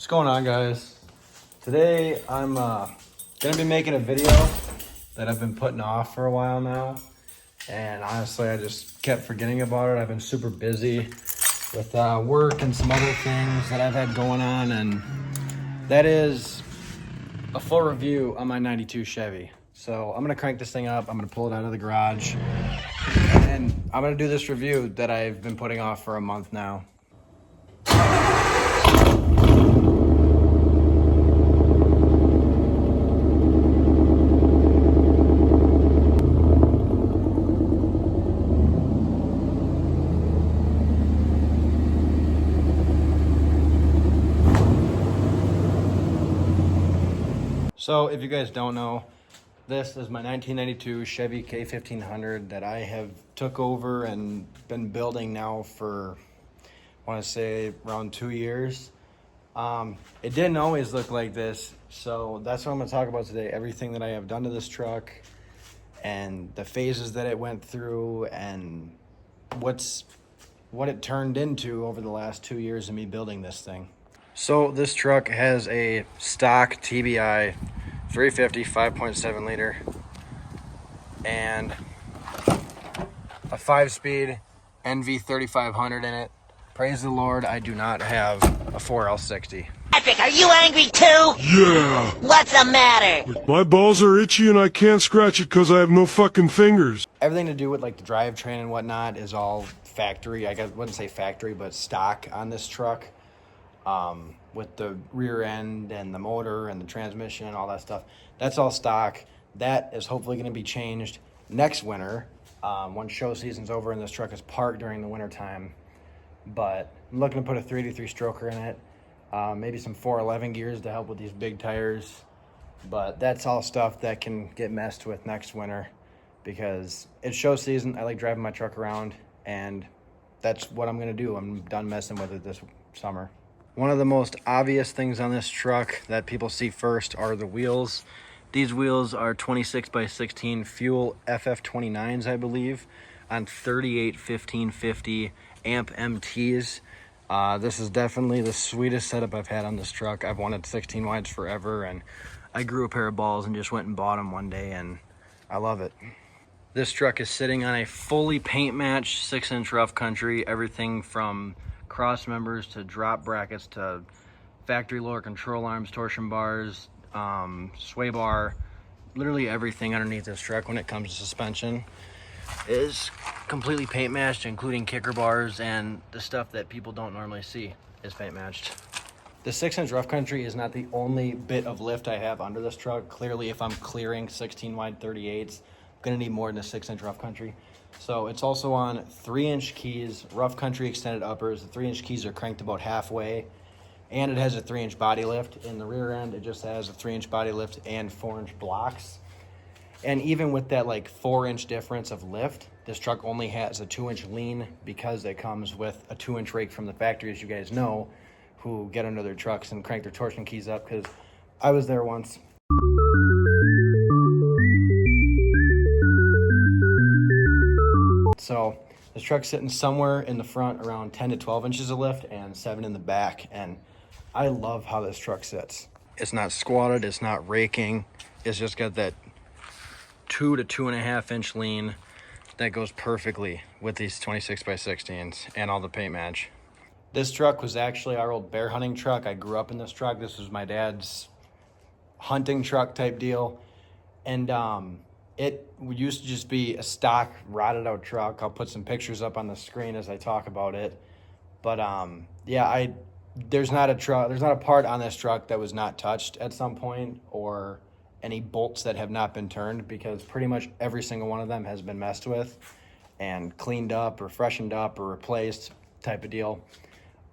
What's going on, guys? Today I'm gonna be making a video that I've been putting off for a while now, and honestly I just kept forgetting about it. I've been super busy with work and some other things that I've had going on, and that is a full review on my 92 Chevy. So I'm gonna crank this thing up, I'm gonna pull it out of the garage, and I'm gonna do this review that I've been putting off for a month now. So if you guys don't know, this is my 1992 Chevy K1500 that I have took over and been building now for, I want to say, around 2 years. It didn't always look like this, so that's what I'm going to talk about today. Everything that I have done to this truck and the phases that it went through and what it turned into over the last 2 years of me building this thing. So this truck has a stock TBI 350 5.7 liter and a 5-speed NV 3500 in it. Praise the Lord, I do not have a 4L60. Epic, are you angry too? Yeah. What's the matter? My balls are itchy and I can't scratch it because I have no fucking fingers. Everything to do with like the drivetrain and whatnot is all factory. I wouldn't say factory, but stock on this truck. With the rear end and the motor and the transmission and all that stuff. That's all stock. That is hopefully going to be changed next winter once show season's over and this truck is parked during the winter time. But I'm looking to put a 383 stroker in it, maybe some 411 gears to help with these big tires. But that's all stuff that can get messed with next winter because it's show season. I like driving my truck around, and that's what I'm going to do. I'm done messing with it this summer. One of the most obvious things on this truck that people see first are the wheels. These wheels are 26 by 16 fuel FF29s, I believe, on 38 1550 amp MTs. This is definitely the sweetest setup I've had on this truck. I've wanted 16 wides forever, and I grew a pair of balls and just went and bought them one day, and I love it. This truck is sitting on a fully paint matched 6-inch rough country, everything from cross members to drop brackets to factory lower control arms, torsion bars, sway bar. Literally everything underneath this truck when it comes to suspension is completely paint matched, including kicker bars, and the stuff that people don't normally see is paint matched. The 6-inch rough country is not the only bit of lift I have under this truck. Clearly, if I'm clearing 16 wide 38s, I'm gonna need more than a 6-inch rough country. So it's also on 3-inch keys, rough country extended uppers. The 3-inch keys are cranked about halfway, and it has a 3-inch body lift. In the rear end, it just has a 3-inch body lift and 4-inch blocks. And even with that like 4-inch difference of lift, this truck only has a 2-inch lean because it comes with a 2-inch rake from the factory, as you guys know, who get under their trucks and crank their torsion keys up, because I was there once. So this truck's sitting somewhere in the front around 10 to 12 inches of lift and 7 in the back, and I love how this truck sits. It's not squatted, it's not raking, it's just got that 2 to 2.5 inch lean that goes perfectly with these 26 by 16s and all the paint match. This truck was actually our old bear hunting truck. I grew up in this truck. This was my dad's hunting truck type deal, and it used to just be a stock rotted out truck. I'll put some pictures up on the screen as I talk about it. But yeah, there's not a part on this truck that was not touched at some point, or any bolts that have not been turned, because pretty much every single one of them has been messed with and cleaned up or freshened up or replaced type of deal.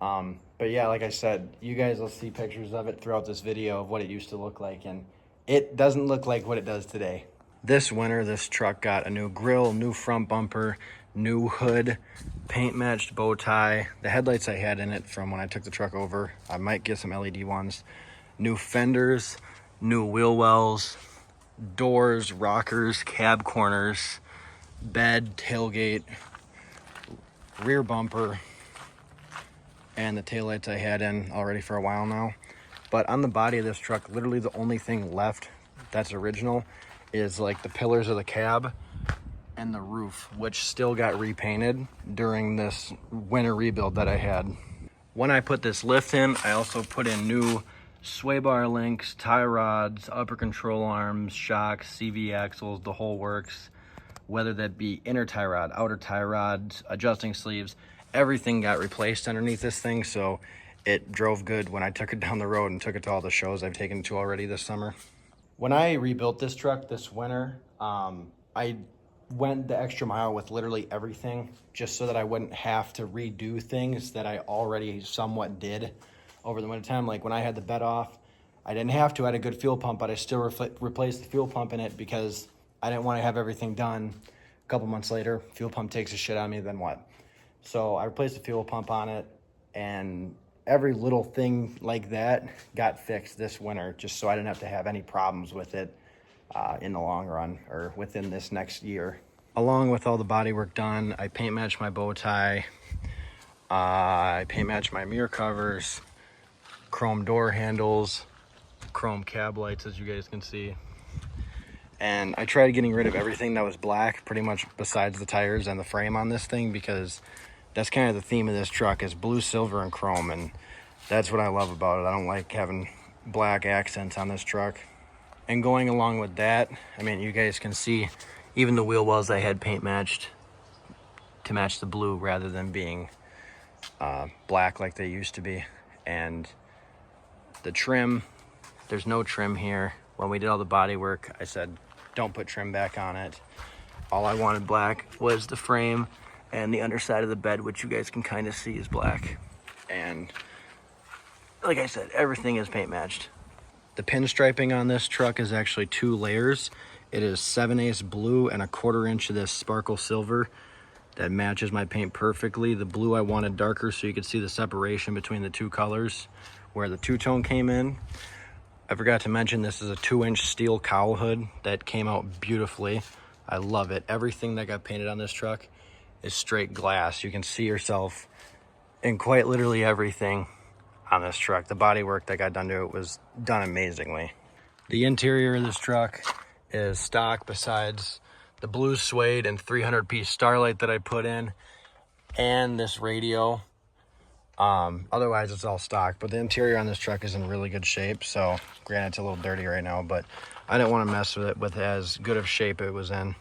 But yeah, like I said, you guys will see pictures of it throughout this video of what it used to look like, and it doesn't look like what it does today. This winter, this truck got a new grille, new front bumper, new hood, paint matched bow tie. The headlights I had in it from when I took the truck over, I might get some LED ones. New fenders, new wheel wells, doors, rockers, cab corners, bed, tailgate, rear bumper, and the taillights I had in already for a while now. But on the body of this truck, literally the only thing left that's original is like the pillars of the cab and the roof, which still got repainted during this winter rebuild that I had. When I put this lift in, I also put in new sway bar links, tie rods, upper control arms, shocks, CV axles, the whole works. Whether that be inner tie rod, outer tie rods, adjusting sleeves, everything got replaced underneath this thing, so it drove good when I took it down the road and took it to all the shows I've taken it to already this summer. When I rebuilt this truck this winter, I went the extra mile with literally everything just so that I wouldn't have to redo things that I already somewhat did over the winter time. Like when I had the bed off, I didn't have to. I had a good fuel pump, but I still replaced the fuel pump in it because I didn't want to have everything done. A couple months later, fuel pump takes a shit on me, then what? So I replaced the fuel pump on it, and every little thing like that got fixed this winter just so I didn't have to have any problems with it in the long run or within this next year. Along with all the body work done, I paint matched my bow tie, I paint matched my mirror covers, chrome door handles, chrome cab lights, as you guys can see. And I tried getting rid of everything that was black, pretty much besides the tires and the frame on this thing, because that's kind of the theme of this truck is blue, silver, and chrome, and that's what I love about it. I don't like having black accents on this truck. And going along with that, I mean, you guys can see even the wheel wells I had paint matched to match the blue rather than being black like they used to be. And the trim, there's no trim here. When we did all the body work, I said, don't put trim back on it. All I wanted black was the frame and the underside of the bed, which you guys can kind of see is black. And like I said, everything is paint matched. The pinstriping on this truck is actually 2 layers. It is 7/8 blue and 1/4 inch of this sparkle silver that matches my paint perfectly. The blue I wanted darker so you could see the separation between the 2 colors where the two-tone came in. I forgot to mention this is a 2-inch steel cowl hood that came out beautifully. I love it. Everything that got painted on this truck is straight glass. You can see yourself in quite literally everything on this truck. The body work that got done to it was done amazingly. The interior of this truck is stock besides the blue suede and 300-piece starlight that I put in and this radio. Otherwise it's all stock, but the interior on this truck is in really good shape. So granted it's a little dirty right now, but I didn't want to mess with it with as good of shape it was in.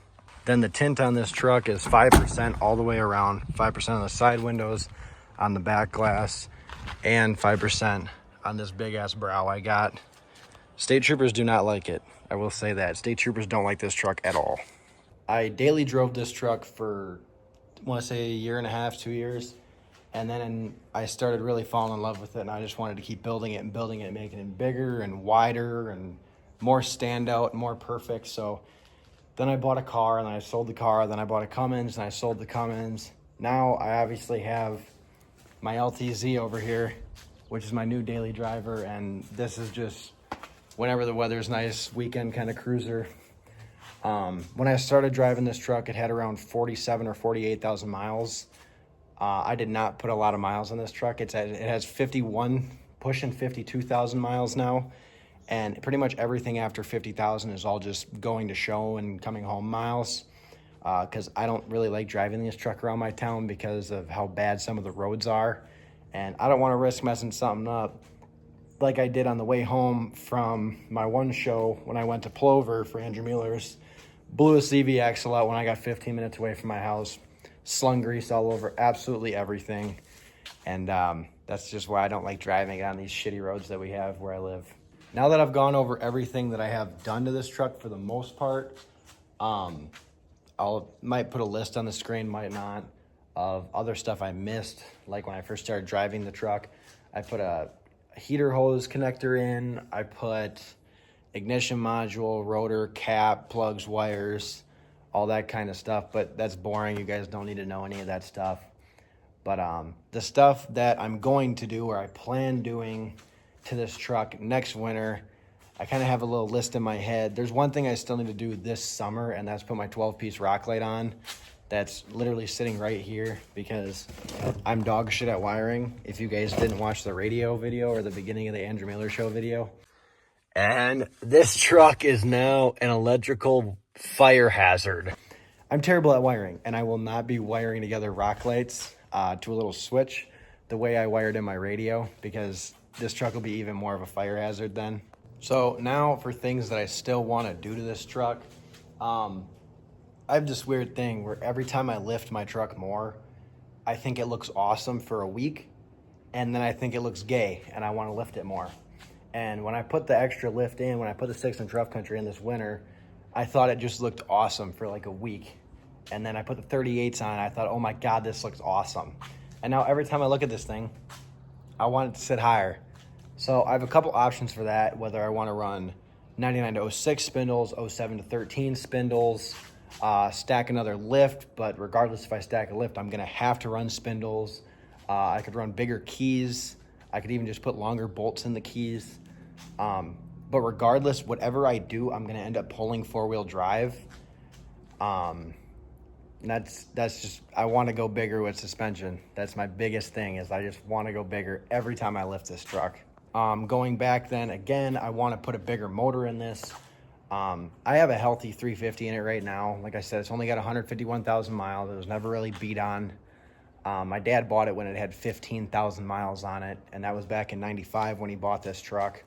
Then the tint on this truck is 5% all the way around, 5% on the side windows, on the back glass, and 5% on this big ass brow I got. State troopers do not like it. I will say that. State troopers don't like this truck at all. I daily drove this truck for, I want to say, 1.5 to 2 years. And then I started really falling in love with it, and I just wanted to keep building it and building it, making it bigger and wider and more standout, more perfect. So then I bought a car, and then I sold the car. Then I bought a Cummins, and I sold the Cummins. Now I obviously have my LTZ over here, which is my new daily driver, and this is just whenever the weather's nice, weekend kind of cruiser. When I started driving this truck, it had around 47 or 48,000 miles. I did not put a lot of miles on this truck. It has 51, pushing 52,000 miles now, and pretty much everything after 50,000 is all just going to show and coming home miles. Because I don't really like driving this truck around my town because of how bad some of the roads are, and I don't want to risk messing something up like I did on the way home from my one show when I went to Plover for Andrew Mueller's. Blew a CV axle out when I got 15 minutes away from my house, slung grease all over absolutely everything, and that's just why I don't like driving on these shitty roads that we have where I live. Now that I've gone over everything that I have done to this truck for the most part, might put a list on the screen, might not, of other stuff I missed. Like when I first started driving the truck, I put a heater hose connector in, I put ignition module, rotor, cap, plugs, wires, all that kind of stuff, but that's boring. You guys don't need to know any of that stuff. But the stuff that I'm going to do, or I plan doing to this truck next winter, I kind of have a little list in my head. There's one thing I still need to do this summer, and that's put my 12-piece rock light on that's literally sitting right here because I'm dog shit at wiring. If you guys didn't watch the radio video or the beginning of the Andrew Miller Show video. And this truck is now an electrical fire hazard. I'm terrible at wiring, and I will not be wiring together rock lights to a little switch the way I wired in my radio, because this truck will be even more of a fire hazard then. So now for things that I still want to do to this truck, I have this weird thing where every time I lift my truck more, I think it looks awesome for a week, and then I think it looks gay, and I want to lift it more. And when I put the extra lift in, when I put the 6-inch rough country in this winter, I thought it just looked awesome for like a week. And then I put the 38s on, and I thought, oh my God, this looks awesome. And now every time I look at this thing, I want it to sit higher. So I have a couple options for that, whether I want to run 99 to 06 spindles, 07 to 13 spindles, stack another lift, but regardless if I stack a lift, I'm gonna have to run spindles. I could run bigger keys. I could even just put longer bolts in the keys. But regardless, whatever I do, I'm gonna end up pulling 4-wheel drive. That's just, I want to go bigger with suspension. That's my biggest thing, is I just want to go bigger every time I lift this truck. Going back then, again, I want to put a bigger motor in this. I have a healthy 350 in it right now. Like I said, it's only got 151,000 miles. It was never really beat on. My dad bought it when it had 15,000 miles on it, and that was back in 95 when he bought this truck.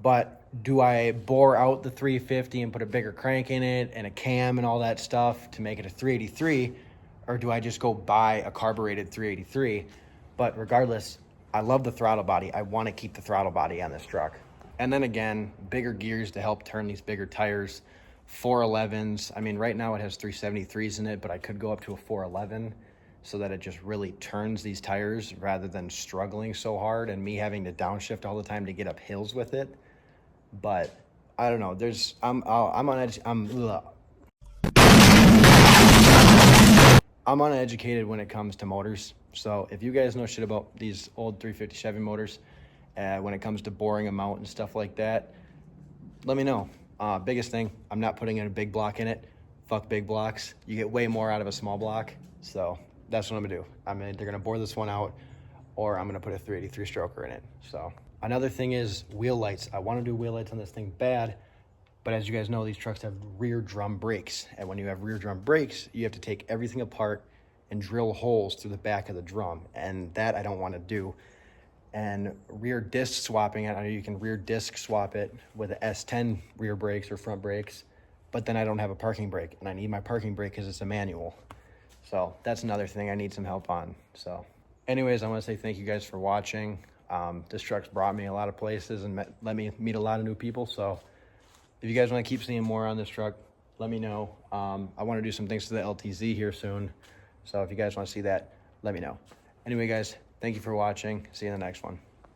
But do I bore out the 350 and put a bigger crank in it and a cam and all that stuff to make it a 383, or do I just go buy a carbureted 383? But regardless, I love the throttle body. I want to keep the throttle body on this truck. And then again, bigger gears to help turn these bigger tires. 411s. I mean, right now it has 373s in it, but I could go up to a 411 so that it just really turns these tires rather than struggling so hard and me having to downshift all the time to get up hills with it. But I don't know. I'm uneducated when it comes to motors. So if you guys know shit about these old 350 Chevy motors, when it comes to boring them out and stuff like that, let me know. Biggest thing, I'm not putting in a big block in it. Fuck big blocks. You get way more out of a small block. So that's what I'm gonna do. I'm either gonna bore this one out, or I'm gonna put a 383 stroker in it. So another thing is wheel lights. I want to do wheel lights on this thing bad, but as you guys know, these trucks have rear drum brakes. And when you have rear drum brakes, you have to take everything apart and drill holes through the back of the drum. And that I don't want to do. And rear disc swapping, I know you can rear disc swap it with a S10 rear brakes or front brakes, but then I don't have a parking brake, and I need my parking brake because it's a manual. So that's another thing I need some help on. So anyways, I want to say thank you guys for watching. This truck's brought me a lot of places and let me meet a lot of new people. So if you guys want to keep seeing more on this truck, let me know. I want to do some things to the LTZ here soon. So if you guys want to see that, let me know. Anyway, guys, thank you for watching. See you in the next one.